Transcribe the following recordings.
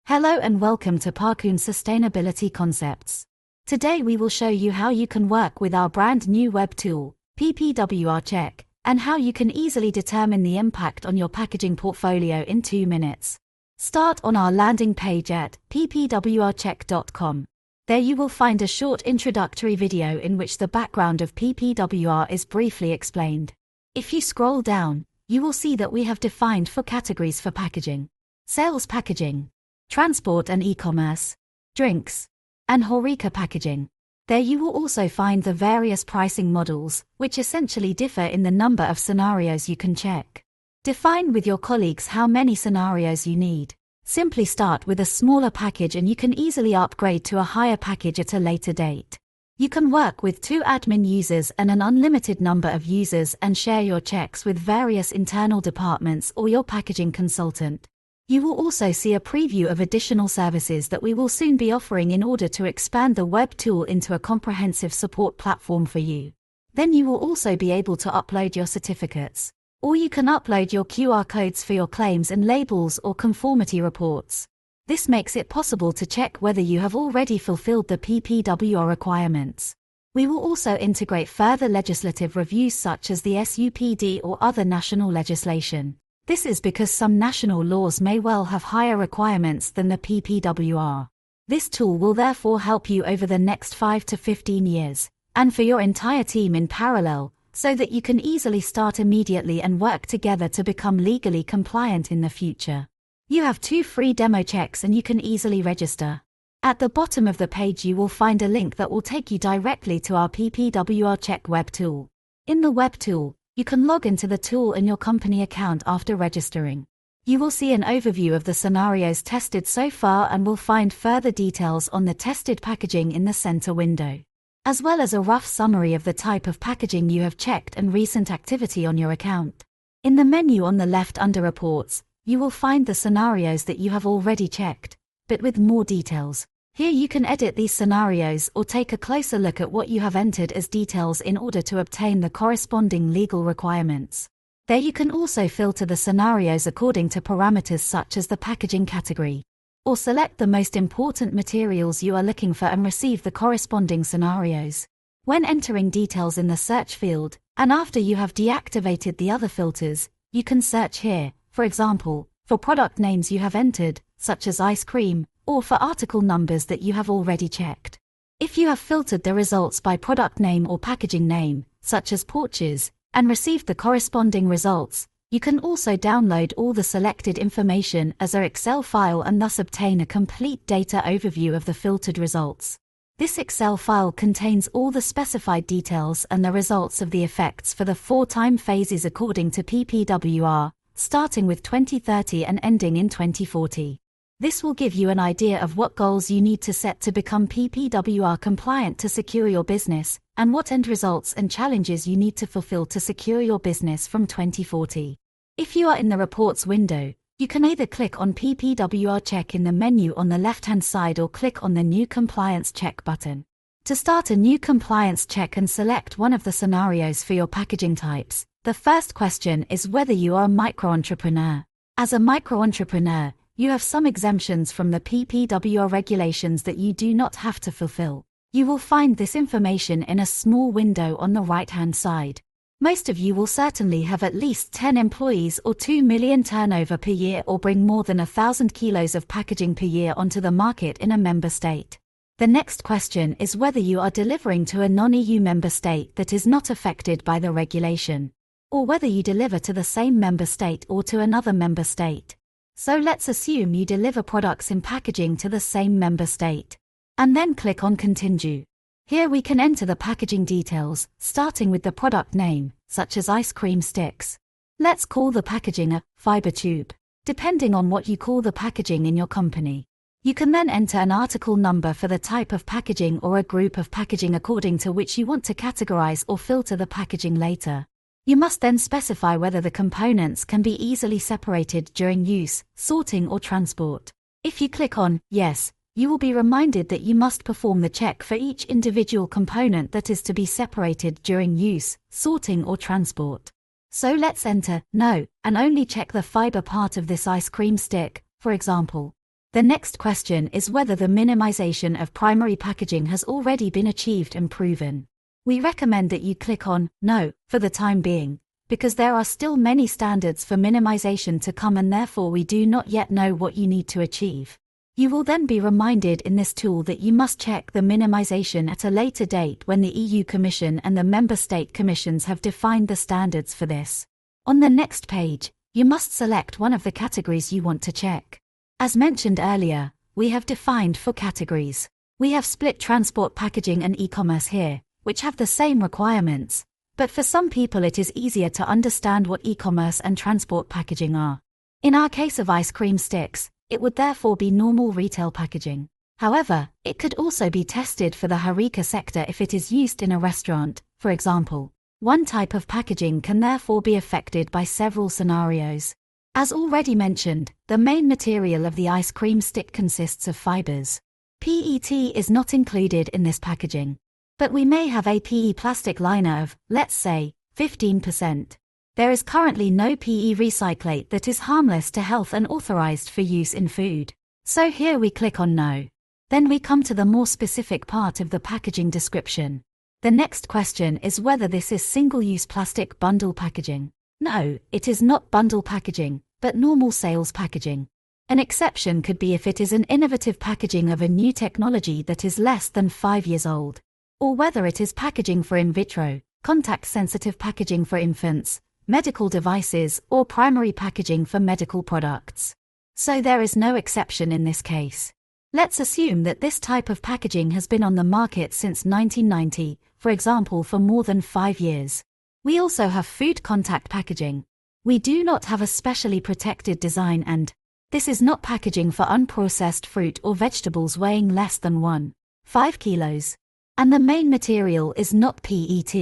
Hello and welcome to pacoon Sustainability Concepts. Today we will show you how you can work with our brand new web tool, PPWR Check, and how you can easily determine the impact on your packaging portfolio in 2 minutes. Start on our landing page at ppwrcheck.com. There you will find a short introductory video in which the background of PPWR is briefly explained. If you scroll down, you will see that we have defined 4 categories for packaging: sales packaging, transport and e-commerce, drinks, and HoReCa packaging. There you will also find the various pricing models, which essentially differ in the number of scenarios you can check. Define with your colleagues how many scenarios you need. Simply start with a smaller package and you can easily upgrade to a higher package at a later date. You can work with 2 admin users and an unlimited number of users and share your checks with various internal departments or your packaging consultant. You will also see a preview of additional services that we will soon be offering in order to expand the web tool into a comprehensive support platform for you. Then you will also be able to upload your certificates, or you can upload your QR codes for your claims and labels or conformity reports. This makes it possible to check whether you have already fulfilled the PPWR requirements. We will also integrate further legislative reviews such as the SUPD or other national legislation. This is because some national laws may well have higher requirements than the PPWR. This tool will therefore help you over the next 5 to 15 years, and for your entire team in parallel, so that you can easily start immediately and work together to become legally compliant in the future. You have 2 free demo checks and you can easily register. At the bottom of the page you will find a link that will take you directly to our PPWR Check web tool. In the web tool, you can log into the tool in your company account after registering. You will see an overview of the scenarios tested so far and will find further details on the tested packaging in the center window, as well as a rough summary of the type of packaging you have checked and recent activity on your account. In the menu on the left under Reports, you will find the scenarios that you have already checked, but with more details. Here you can edit these scenarios or take a closer look at what you have entered as details in order to obtain the corresponding legal requirements. There you can also filter the scenarios according to parameters such as the packaging category, or select the most important materials you are looking for and receive the corresponding scenarios. When entering details in the search field, and after you have deactivated the other filters, you can search here, for example, for product names you have entered, such as ice cream, or for article numbers that you have already checked. If you have filtered the results by product name or packaging name, such as Porches, and received the corresponding results, you can also download all the selected information as an Excel file and thus obtain a complete data overview of the filtered results. This Excel file contains all the specified details and the results of the effects for the 4 time phases according to PPWR, starting with 2030 and ending in 2040. This will give you an idea of what goals you need to set to become PPWR compliant to secure your business, and what end results and challenges you need to fulfill to secure your business from 2040. If you are in the Reports window, you can either click on PPWR Check in the menu on the left-hand side or click on the New Compliance Check button. To start a new compliance check and select one of the scenarios for your packaging types, the first question is whether you are a micro-entrepreneur. As a micro-entrepreneur, you have some exemptions from the PPWR regulations that you do not have to fulfill. You will find this information in a small window on the right-hand side. Most of you will certainly have at least 10 employees or 2 million turnover per year or bring more than 1,000 kilos of packaging per year onto the market in a member state. The next question is whether you are delivering to a non-EU member state that is not affected by the regulation, or whether you deliver to the same member state or to another member state. So let's assume you deliver products in packaging to the same member state. And then click on Continue. Here we can enter the packaging details, starting with the product name, such as ice cream sticks. Let's call the packaging a fiber tube, depending on what you call the packaging in your company. You can then enter an article number for the type of packaging or a group of packaging according to which you want to categorize or filter the packaging later. You must then specify whether the components can be easily separated during use, sorting or transport. If you click on Yes, you will be reminded that you must perform the check for each individual component that is to be separated during use, sorting or transport. So let's enter No, and only check the fiber part of this ice cream stick, for example. The next question is whether the minimization of primary packaging has already been achieved and proven. We recommend that you click on No for the time being, because there are still many standards for minimization to come and therefore we do not yet know what you need to achieve. You will then be reminded in this tool that you must check the minimization at a later date when the EU Commission and the Member State Commissions have defined the standards for this. On the next page, you must select one of the categories you want to check. As mentioned earlier, we have defined 4 categories. We have split transport packaging and e-commerce here, which have the same requirements, but for some people it is easier to understand what e-commerce and transport packaging are. In our case of ice cream sticks, it would therefore be normal retail packaging. However, it could also be tested for the HoReCa sector if it is used in a restaurant, for example. One type of packaging can therefore be affected by several scenarios. As already mentioned, the main material of the ice cream stick consists of fibers. PET is not included in this packaging. But we may have a PE plastic liner of, let's say, 15%. There is currently no PE recyclate that is harmless to health and authorized for use in food. So here we click on No. Then we come to the more specific part of the packaging description. The next question is whether this is single-use plastic bundle packaging. No, it is not bundle packaging, but normal sales packaging. An exception could be if it is an innovative packaging of a new technology that is less than 5 years old. Or whether it is packaging for in vitro, contact-sensitive packaging for infants, medical devices, or primary packaging for medical products. So there is no exception in this case. Let's assume that this type of packaging has been on the market since 1990, for example for more than 5 years. We also have food contact packaging. We do not have a specially protected design and this is not packaging for unprocessed fruit or vegetables weighing less than 1.5 kilos. And the main material is not PET.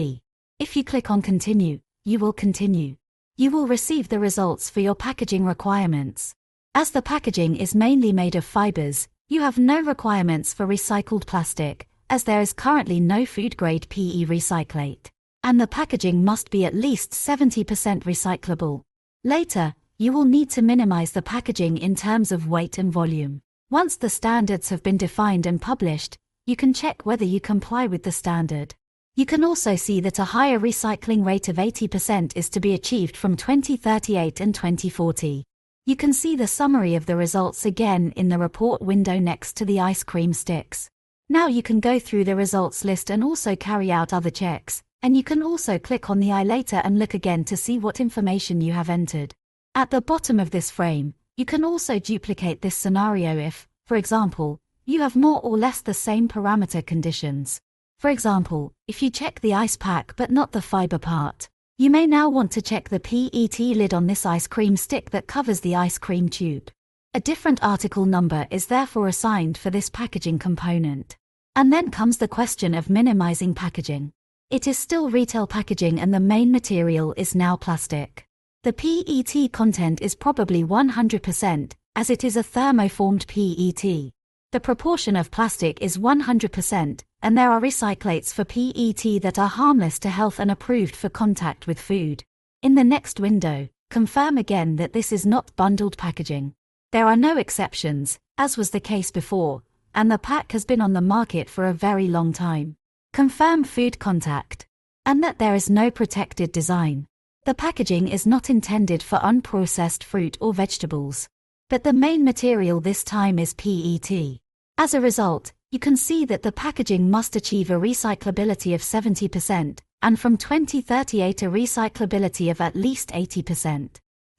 If you click on Continue, you will continue. You will receive the results for your packaging requirements. As the packaging is mainly made of fibers, you have no requirements for recycled plastic, as there is currently no food-grade PE recyclate. And the packaging must be at least 70% recyclable. Later, you will need to minimize the packaging in terms of weight and volume. Once the standards have been defined and published, you can check whether you comply with the standard. You can also see that a higher recycling rate of 80% is to be achieved from 2038 and 2040. You can see the summary of the results again in the report window next to the ice cream sticks. Now you can go through the results list and also carry out other checks, and you can also click on the I later and look again to see what information you have entered. At the bottom of this frame, you can also duplicate this scenario if, for example, you have more or less the same parameter conditions. For example, if you check the ice pack but not the fiber part, you may now want to check the PET lid on this ice cream stick that covers the ice cream tube. A different article number is therefore assigned for this packaging component. And then comes the question of minimizing packaging. It is still retail packaging and the main material is now plastic. The PET content is probably 100%, as it is a thermoformed PET. The proportion of plastic is 100%, and there are recyclates for PET that are harmless to health and approved for contact with food. In the next window, confirm again that this is not bundled packaging. There are no exceptions, as was the case before, and the pack has been on the market for a very long time. Confirm food contact. And that there is no protected design. The packaging is not intended for unprocessed fruit or vegetables. But the main material this time is PET. As a result, you can see that the packaging must achieve a recyclability of 70%, and from 2038 a recyclability of at least 80%.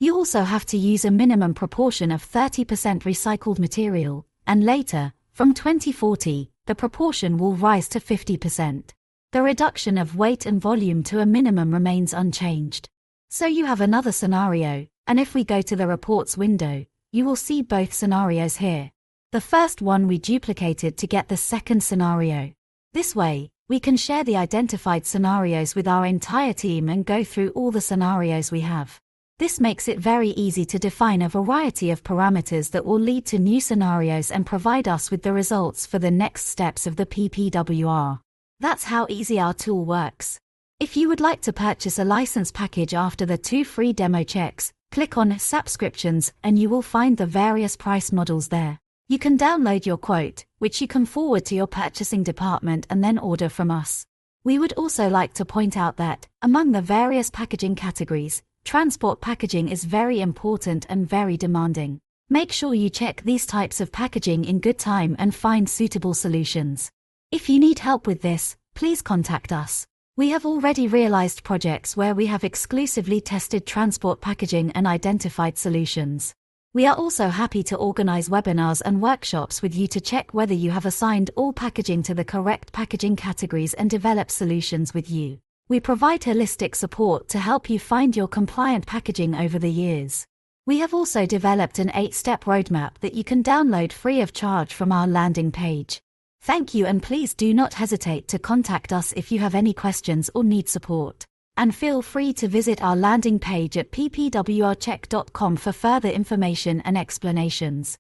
You also have to use a minimum proportion of 30% recycled material, and later, from 2040, the proportion will rise to 50%. The reduction of weight and volume to a minimum remains unchanged. So you have another scenario, and if we go to the reports window, you will see both scenarios here. The first one we duplicated to get the second scenario. This way, we can share the identified scenarios with our entire team and go through all the scenarios we have. This makes it very easy to define a variety of parameters that will lead to new scenarios and provide us with the results for the next steps of the PPWR. That's how easy our tool works. If you would like to purchase a license package after the 2 free demo checks, click on Subscriptions and you will find the various price models there. You can download your quote, which you can forward to your purchasing department and then order from us. We would also like to point out that, among the various packaging categories, transport packaging is very important and very demanding. Make sure you check these types of packaging in good time and find suitable solutions. If you need help with this, please contact us. We have already realized projects where we have exclusively tested transport packaging and identified solutions. We are also happy to organize webinars and workshops with you to check whether you have assigned all packaging to the correct packaging categories and develop solutions with you. We provide holistic support to help you find your compliant packaging over the years. We have also developed an 8-step roadmap that you can download free of charge from our landing page. Thank you, and please do not hesitate to contact us if you have any questions or need support. And feel free to visit our landing page at ppwrcheck.com for further information and explanations.